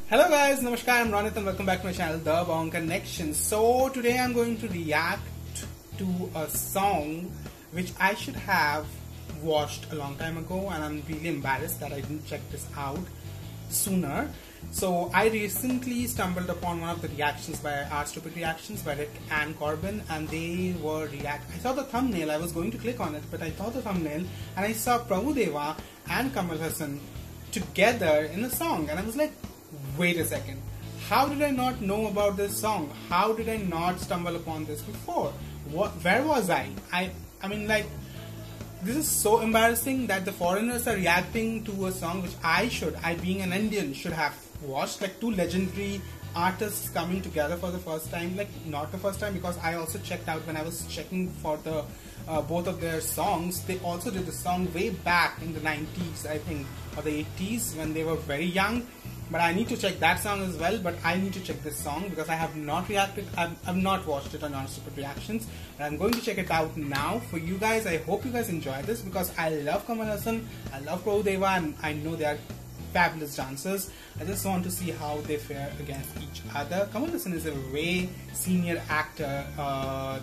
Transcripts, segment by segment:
Hello guys, Namaskar, I'm Ronit and welcome back to my channel, The Bong Connection. So today I'm going to react to a song which I should have watched a long time ago, and I'm really embarrassed that I didn't check this out sooner. So I recently stumbled upon one of the reactions by R Stupid Reactions by Rick and Corbin, and they were I saw the thumbnail, I was going to click on it, but I saw the thumbnail and I saw Prabhudeva and Kamal Haasan together in a song, and I was like, wait a second, how did I not know about this song? How did I not stumble upon this before? Where was I? I mean, like, this is so embarrassing that the foreigners are reacting to a song which I being an Indian, should have watched. Like, two legendary artists coming together for the first time. Like, not the first time, because I also checked out when I was checking for the both of their songs. They also did the song way back in the 90s, I think, or the 80s, when they were very young. But I need to check that song as well. But I need to check this song because I have not reacted. I've not watched it on our Stupid Reactions. But I'm going to check it out now for you guys. I hope you guys enjoy this because I love Kamal Haasan, I love Prabhudeva, and I know they are fabulous dancers. I just want to see how they fare against each other. Kamal Haasan is a way senior actor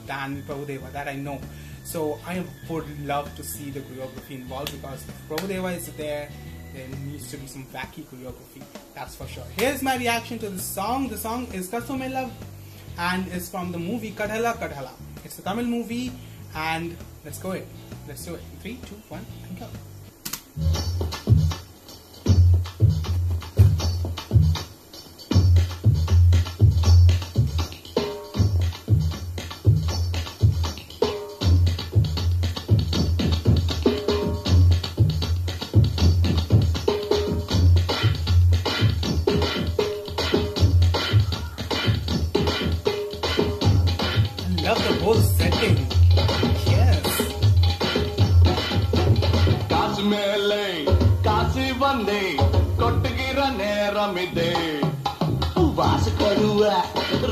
than Prabhudeva, that I know. So I would love to see the choreography involved, because if Prabhudeva is there needs to be some wacky choreography, that's for sure. Here's my reaction to this song. The song is Kaso Mein Love and is from the movie Kadhala Kadhala. It's a Tamil movie, and let's do it. In 3, 2, 1, and go. Love the whole setting. Yes. Kaas mele, kaasi vande, kotgira neramide. Vaas kaduwa,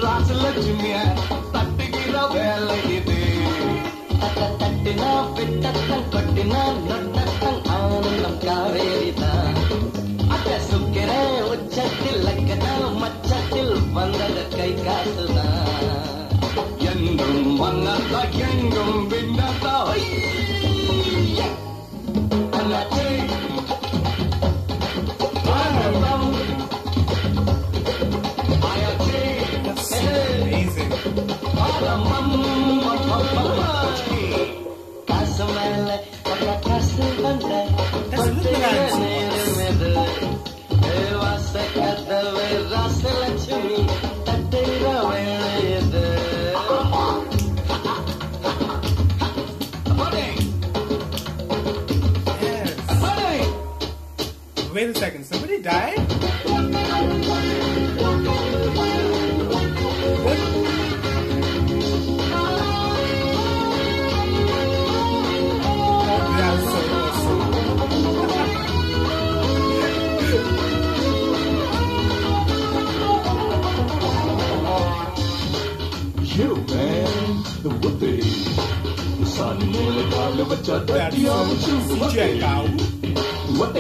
ras lakshmiya, tattigira vela ide. Tattina pittattan kottina nattattan aanandam kaverita. Atta sukkire uchattil lakkana machattil vandada kai kaasuna. Yengum vannata yengum vinnata Alache Anandam Ayache. That's so amazing. Alamam Kasamele Kasamele That's Wait a second, somebody died? What? That's so awesome. You man, the whoopee. The sun will have a chat. That's so CGI cow. What?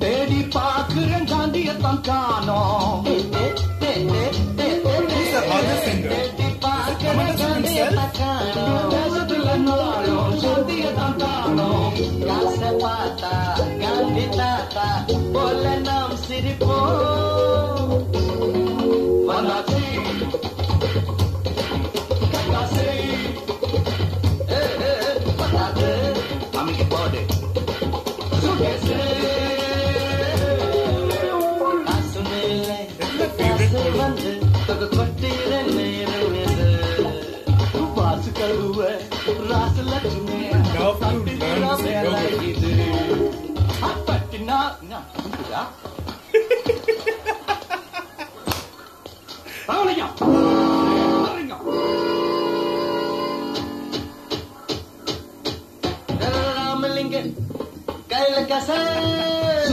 Teddy Parker and Gandhi at Tankano. Who's the other singer? Teddy Parker Kamal and Haasan Gandhi at himself? Tankano. There's a Villanolo, Gandhi at Tankano. Gasapata, Gandhi Tata, Polanam Siripo. Vanati.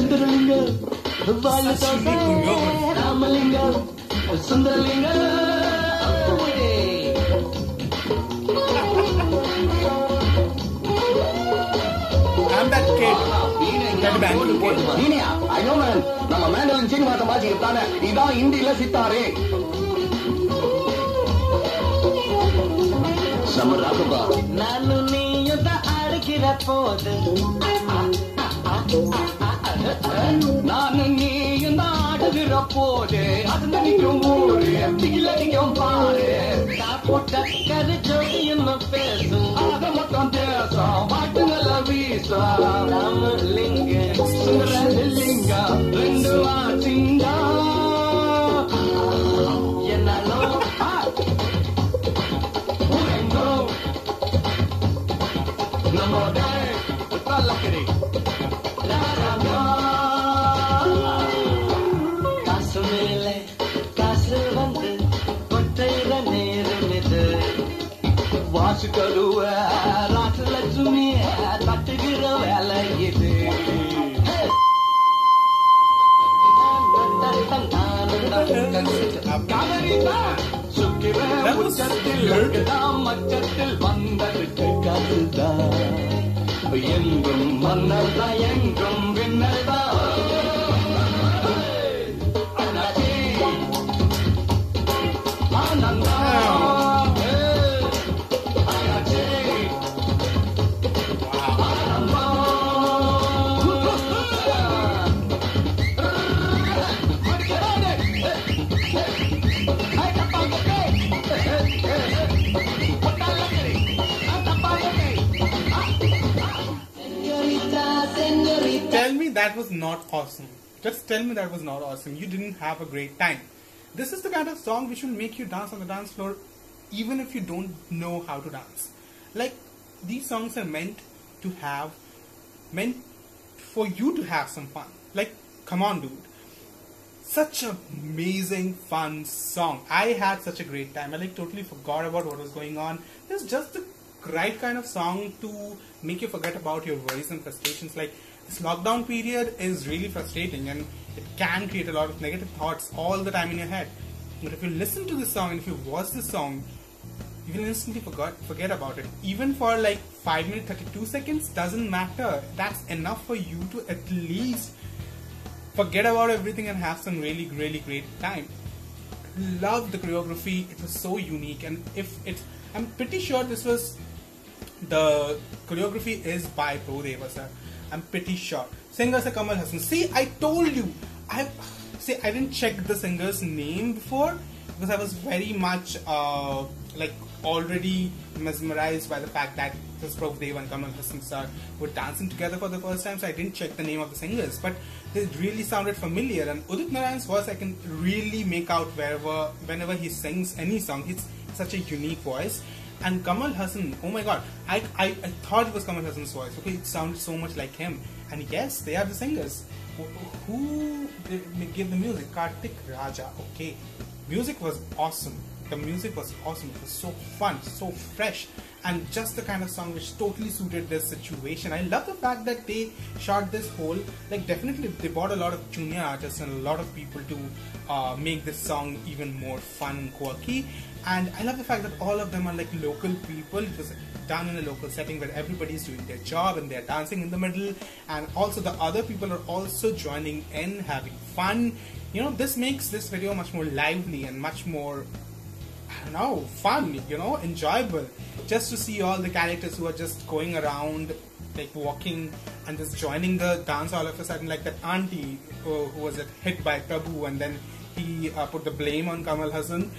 Sundarlinga, Ramalinga, Sundarlinga. I'm that kid. That Bangalore kid. வாசிக்கத்தானே இதான் இந்தியில சித்தாரே நம்ம ராகவா ನಾನು ನೀಯುತ್ತ ಆಡಿಕಿರ ಪೋದು ನಾನು நீயும் ஆடுகிற போது அது நினைக்கும் ஊரு திகிலடிக்கும் பாரு போட்ட கரு ஜோதியும் பேசும் ஆக மொத்தம் பேசும் பாட்டுங்கள வீசும் ராமலிங்க சுந்தரலிங்க ரெண்டு வாசிங்க என்னாலும் நம்மோட தள்ளக்கடி காசு மேலே காசு வந்து கொட்டையில நேரம் இது வாசு கருவ ராசலட்சுமி தட்டுகிற வேலை இது சுக்கிர உச்சத்தில் மச்சத்தில் வந்ததுக்கு கருதான் எங்கும் மன்னர்தா எங்கும் விண்ணர்தா அண்ணாச்சி ஆனந்தா அண்ணாச்சி Ananda Tell me that was not awesome. Just tell me that was not awesome. You didn't have a great time. This is the kind of song which will make you dance on the dance floor even if you don't know how to dance. Like, these songs are meant for you to have some fun. Like, come on dude. Such an amazing fun song. I had such a great time. I like totally forgot about what was going on. It's just the right kind of song to make you forget about your worries and frustrations. Like, this lockdown period is really frustrating and it can create a lot of negative thoughts all the time in your head. But if you listen to this song and if you watch this song, you will instantly forget about it. Even for like 5 minutes 32 seconds doesn't matter. That's enough for you to at least forget about everything and have some really really great time. Love the choreography. It was so unique, and I'm pretty sure the choreography is by Prabhudeva sir. I'm pretty sure. Singers are Kamal Haasan. See, I told you. I didn't check the singer's name before because I was very much like already mesmerized by the fact that this Prabhudeva and Kamal Haasan sir were dancing together for the first time. So I didn't check the name of the singers, but they really sounded familiar. And Udit Narayan's voice I can really make out whenever he sings any song. It's such a unique voice. And Kamal Haasan, oh my god, I thought it was Kamal Haasan's voice. Okay, it sounded so much like him. And yes, they are the singers. Who gave the music? Kartik Raja. Okay, music was awesome. The music was awesome. It was so fun, so fresh, and just the kind of song which totally suited this situation. I love the fact that they shot this whole, like, definitely they brought a lot of junior artists and a lot of people to make this song even more fun and quirky. And I love the fact that all of them are like local people. It was done in a local setting where everybody is doing their job and they're dancing in the middle, and also the other people are also joining in, having fun. You know, this makes this video much more lively and much more, I don't know, fun, you know, enjoyable. Just to see all the characters who are just going around, like walking and just joining the dance all of a sudden, like that auntie who was hit by Prabhu and then he put the blame on Kamal Haasan.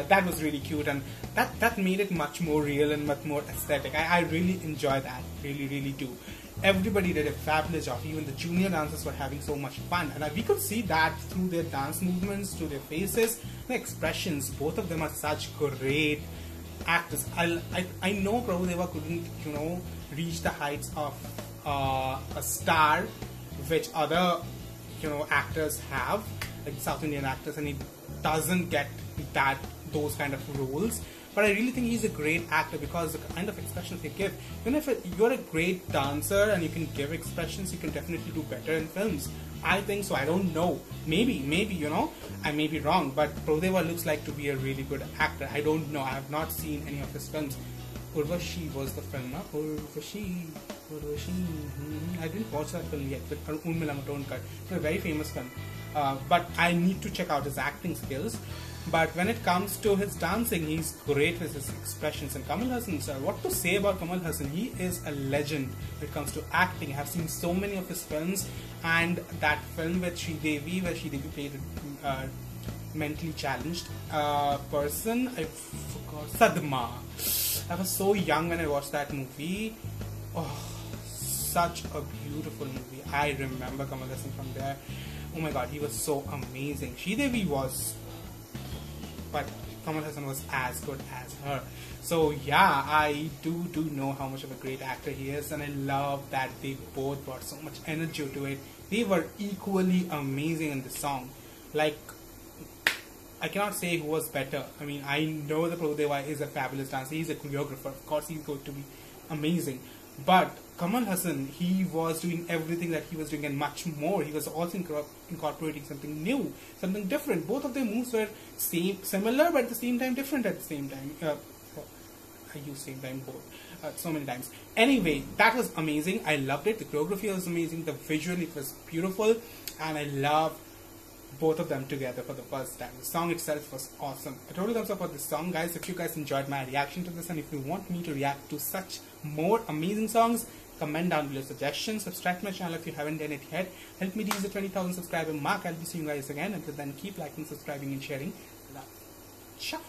That was really cute, and that made it much more real and much more aesthetic. I really enjoy that, really really do. Everybody did a fabulous job. Even the junior dancers were having so much fun, and we could see that through their dance movements, through their faces, their expressions. Both of them are such great actors. I know Prabhudeva couldn't, you know, reach the heights of a star which other, you know, actors have, like South Indian actors, and he doesn't get those kind of roles. But I really think he's a great actor because the kind of expressions he gives. Even if you're a great dancer and you can give expressions, you can definitely do better in films. I think so. I don't know. Maybe, you know, I may be wrong. But Prabhudeva looks like to be a really good actor. I don't know. I have not seen any of his films. Urvashi was the film, huh? Urvashi. I didn't watch that film yet, but Urmila Matondkar. It's a very famous film. but I need to check out his acting skills. But when it comes to his dancing, he's great with his expressions. And Kamal Haasan, sir, what to say about Kamal Haasan? He is a legend when it comes to acting. I have seen so many of his films, and that film with Sridevi, where Sridevi played a mentally challenged person, I forgot, Sadma. I was so young when I watched that movie. Oh, such a beautiful movie. I remember Kamal Haasan from there. Oh my god, he was so amazing. Sridevi was, but Kamal Haasan was as good as her. So yeah, I do know how much of a great actor he is, and I love that they both brought so much energy to it. They were equally amazing in the song. Like, I cannot say who was better. I mean, I know that Prabhudeva is a fabulous dancer. He's a choreographer. Of course, he's going to be amazing. But Kamal Haasan, he was doing everything that he was doing and much more. He was also incorporating something new, something different. Both of their moves were similar, but at the same time different at the same time. I use same time both so many times. Anyway, that was amazing. I loved it. The choreography was amazing. The visual, it was beautiful, and I loved both of them together for the first time. The song itself was awesome. A total thumbs up for this song, guys. If you guys enjoyed my reaction to this, and if you want me to react to such more amazing songs, comment down below suggestions. Subscribe to my channel if you haven't done it yet. Help me reach the 20,000 subscriber mark. I'll be seeing you guys again. Until then, keep liking, subscribing, and sharing. Love. Ciao.